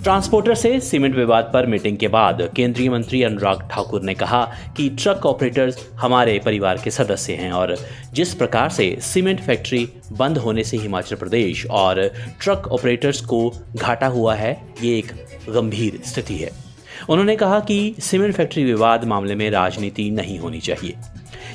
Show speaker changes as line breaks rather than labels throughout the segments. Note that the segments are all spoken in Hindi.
ट्रांसपोर्टर से सीमेंट विवाद पर मीटिंग के बाद केंद्रीय मंत्री अनुराग ठाकुर ने कहा कि ट्रक ऑपरेटर्स हमारे परिवार के सदस्य हैं और जिस प्रकार से सीमेंट फैक्ट्री बंद होने से हिमाचल प्रदेश और ट्रक ऑपरेटर्स को घाटा हुआ है, ये एक गंभीर स्थिति है। उन्होंने कहा कि सीमेंट फैक्ट्री विवाद मामले में राजनीति नहीं होनी चाहिए।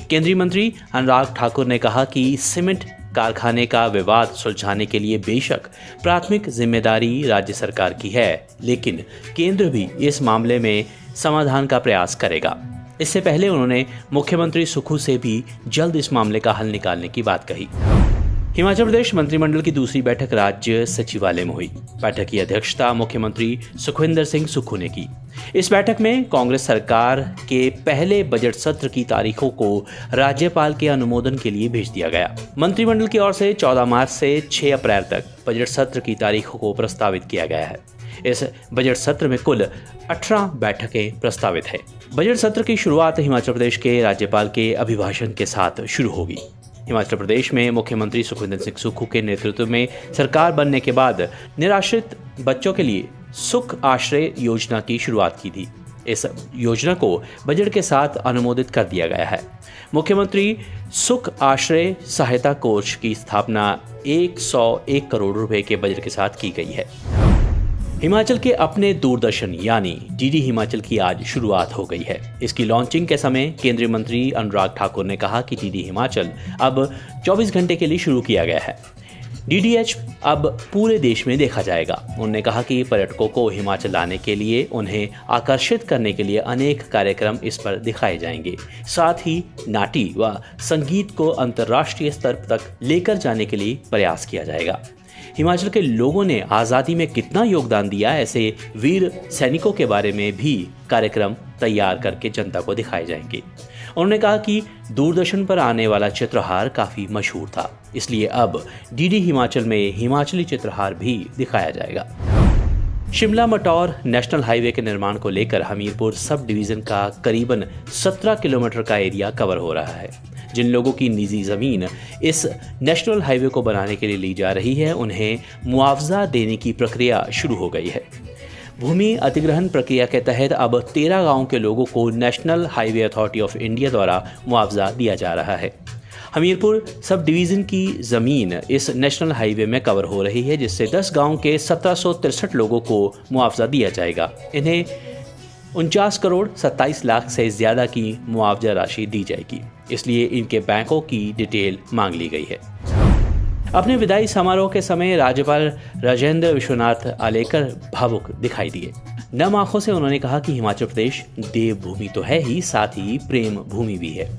केंद्रीय मंत्री अनुराग ठाकुर ने कहा कि सीमेंट कारखाने का विवाद सुलझाने के लिए बेशक प्राथमिक जिम्मेदारी राज्य सरकार की है, लेकिन केंद्र भी इस मामले में समाधान का प्रयास करेगा। इससे पहले उन्होंने मुख्यमंत्री सुक्खू से भी जल्द इस मामले का हल निकालने की बात कही। हिमाचल प्रदेश मंत्रिमंडल की दूसरी बैठक राज्य सचिवालय में हुई। बैठक की अध्यक्षता मुख्यमंत्री सुखविंदर सिंह सुक्खू ने की। इस बैठक में कांग्रेस सरकार के पहले बजट सत्र की तारीखों को राज्यपाल के अनुमोदन के लिए भेज दिया गया। मंत्रिमंडल की ओर से 14 मार्च से 6 अप्रैल तक बजट सत्र की तारीखों को प्रस्तावित किया गया है। इस बजट सत्र में कुल 18 बैठकें प्रस्तावित है। बजट सत्र की शुरुआत हिमाचल प्रदेश के राज्यपाल के अभिभाषण के साथ शुरू होगी। हिमाचल प्रदेश में मुख्यमंत्री सुखविंदर सिंह सुक्खू के नेतृत्व में सरकार बनने के बाद निराश्रित बच्चों के लिए सुख आश्रय योजना की शुरुआत की थी। इस योजना को बजट के साथ अनुमोदित कर दिया गया है। मुख्यमंत्री सुख आश्रय सहायता कोष की स्थापना 101 करोड़ रुपए के बजट के साथ की गई है। हिमाचल के अपने दूरदर्शन यानी डीडी हिमाचल की आज शुरुआत हो गई है। इसकी लॉन्चिंग के समय केंद्रीय मंत्री अनुराग ठाकुर ने कहा कि डीडी हिमाचल अब 24 घंटे के लिए शुरू किया गया है। डीडीएच अब पूरे देश में देखा जाएगा। उन्होंने कहा कि पर्यटकों को हिमाचल लाने के लिए, उन्हें आकर्षित करने के लिए अनेक कार्यक्रम इस पर दिखाए जाएंगे। साथ ही नाटी व संगीत को अंतर्राष्ट्रीय स्तर तक लेकर जाने के लिए प्रयास किया जाएगा। हिमाचल के लोगों ने आज़ादी में कितना योगदान दिया, ऐसे वीर सैनिकों के बारे में भी कार्यक्रम तैयार करके जनता को दिखाए जाएंगे। उन्होंने कहा कि दूरदर्शन पर आने वाला चित्रहार काफ़ी मशहूर था, इसलिए अब डीडी हिमाचल में हिमाचली चित्रहार भी दिखाया जाएगा। शिमला मटौर नेशनल हाईवे के निर्माण को लेकर हमीरपुर सब डिवीज़न का करीबन 17 किलोमीटर का एरिया कवर हो रहा है। जिन लोगों की निजी ज़मीन इस नेशनल हाईवे को बनाने के लिए ली जा रही है, उन्हें मुआवजा देने की प्रक्रिया शुरू हो गई है। भूमि अधिग्रहण प्रक्रिया के तहत अब 13 गांवों के लोगों को national highway authority of India द्वारा मुआवजा दिया जा रहा है। हमीरपुर सब डिवीज़न की ज़मीन इस नेशनल हाईवे में कवर हो रही है, जिससे 10 गांव के 1763 लोगों को मुआवजा दिया जाएगा। इन्हें 49 करोड़ 27 लाख से ज़्यादा की मुआवजा राशि दी जाएगी, इसलिए इनके बैंकों की डिटेल मांग ली गई है। अपने विदाई समारोह के समय राज्यपाल राजेंद्र विश्वनाथ आलेकर भावुक दिखाई दिए। नम आंखों से उन्होंने कहा कि हिमाचल प्रदेश देवभूमि तो है ही, साथ ही प्रेम भूमि भी है।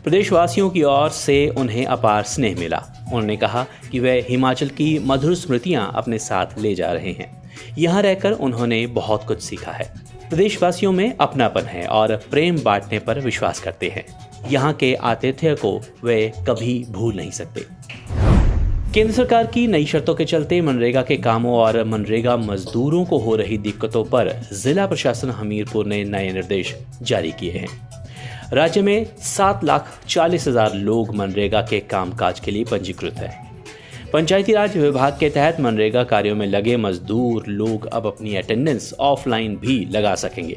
प्रदेशवासियों की ओर से उन्हें अपार स्नेह मिला। उन्होंने कहा कि वे हिमाचल की मधुर स्मृतियां अपने साथ ले जा रहे हैं। यहाँ रहकर उन्होंने बहुत कुछ सीखा है। प्रदेशवासियों में अपनापन है और प्रेम बांटने पर विश्वास करते हैं। यहाँ के आतिथ्य को वे कभी भूल नहीं सकते। केंद्र सरकार की नई शर्तों के चलते मनरेगा के कामों और मनरेगा मजदूरों को हो रही दिक्कतों पर जिला प्रशासन हमीरपुर ने नए निर्देश जारी किए हैं। राज्य में 7,40,000 लोग मनरेगा के कामकाज के लिए पंजीकृत हैं। पंचायती राज विभाग के तहत मनरेगा कार्यों में लगे मजदूर लोग अब अपनी अटेंडेंस ऑफलाइन भी लगा सकेंगे।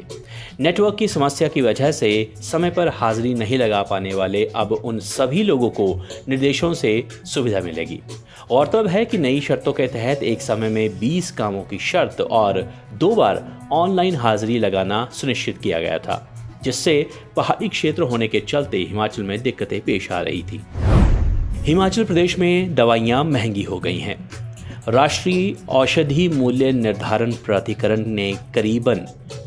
नेटवर्क की समस्या की वजह से समय पर हाजिरी नहीं लगा पाने वाले अब उन सभी लोगों को निर्देशों से सुविधा मिलेगी। गौरतलब है कि नई शर्तों के तहत एक समय में 20 कामों की शर्त और 2 बार ऑनलाइन हाजिरी लगाना सुनिश्चित किया गया था, जिससे पहाड़ी क्षेत्र होने के चलते हिमाचल में दिक्कतें पेश आ रही थी। हिमाचल प्रदेश में दवाइयाँ महंगी हो गई हैं। राष्ट्रीय औषधि मूल्य निर्धारण प्राधिकरण ने करीबन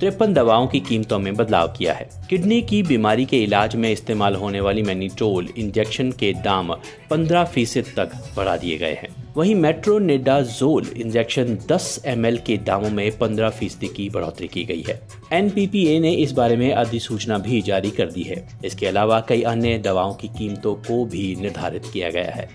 53 दवाओं की कीमतों में बदलाव किया है। किडनी की बीमारी के इलाज में इस्तेमाल होने वाली मैनिटोल इंजेक्शन के दाम 15% तक बढ़ा दिए गए हैं। वहीं मेट्रोनिडाजोल इंजेक्शन 10 ml के दामों में 15% की बढ़ोतरी की गई है। NPPA ने इस बारे में अधिसूचना भी जारी कर दी है। इसके अलावा कई अन्य दवाओं की कीमतों को भी निर्धारित किया गया है।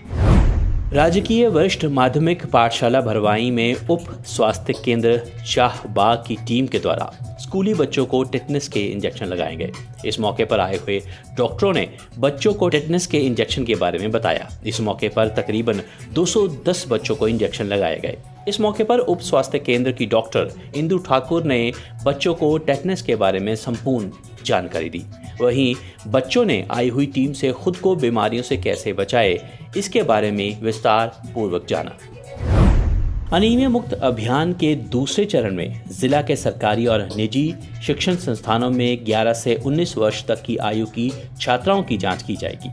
राजकीय वरिष्ठ माध्यमिक पाठशाला भरवाई में उप स्वास्थ्य केंद्र शाहबाग की टीम के द्वारा स्कूली बच्चों को टेटनस के इंजेक्शन लगाए गए। इस मौके पर आए हुए डॉक्टरों ने बच्चों को टेटनस के इंजेक्शन के बारे में बताया। इस मौके पर तकरीबन 210 बच्चों को इंजेक्शन लगाए गए। इस मौके पर उप स्वास्थ्य केंद्र की डॉक्टर इंदु ठाकुर ने बच्चों को टेटनस के बारे में संपूर्ण जानकारी दी। वहीं बच्चों ने आई हुई टीम से खुद को बीमारियों से कैसे बचाए, इसके बारे में विस्तार पूर्वक जाना। अनीमिया मुक्त अभियान के दूसरे चरण में जिला के सरकारी और निजी शिक्षण संस्थानों में 11 से 19 वर्ष तक की आयु की छात्राओं की जांच की जाएगी।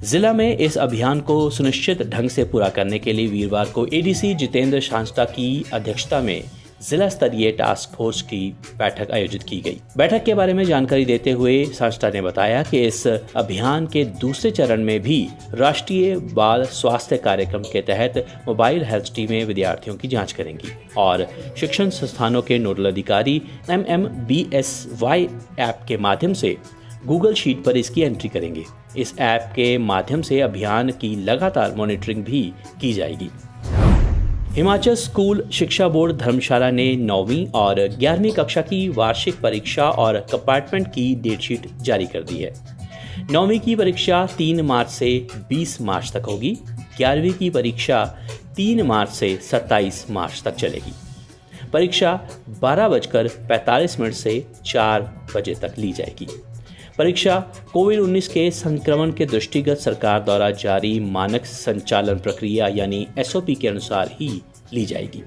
जिला में इस अभियान को सुनिश्चित ढंग से पूरा करने के लिए वीरवार को एडीसी जितेंद्र शांस्ता की अध्यक्षता में जिला स्तरीय टास्क फोर्स की बैठक आयोजित की गई। बैठक के बारे में जानकारी देते हुए शांस्ता ने बताया कि इस अभियान के दूसरे चरण में भी राष्ट्रीय बाल स्वास्थ्य कार्यक्रम के तहत मोबाइल हेल्थ टीमें विद्यार्थियों की जांच करेंगी और शिक्षण संस्थानों के नोडल अधिकारी MMBSY ऐप के माध्यम से गूगल शीट पर इसकी एंट्री करेंगे। इस ऐप के माध्यम से अभियान की लगातार मॉनिटरिंग भी की जाएगी। हिमाचल स्कूल शिक्षा बोर्ड धर्मशाला ने 9वीं और 11वीं कक्षा की वार्षिक परीक्षा और कंपार्टमेंट की डेटशीट जारी कर दी है। 9वीं की परीक्षा 3 मार्च से 20 मार्च तक होगी। 11वीं की परीक्षा 3 मार्च से 27 मार्च तक चलेगी। परीक्षा 12:45 से 4 बजे तक ली जाएगी। परीक्षा कोविड-19 के संक्रमण के दृष्टिगत सरकार द्वारा जारी मानक संचालन प्रक्रिया यानी SOP के अनुसार ही ली जाएगी।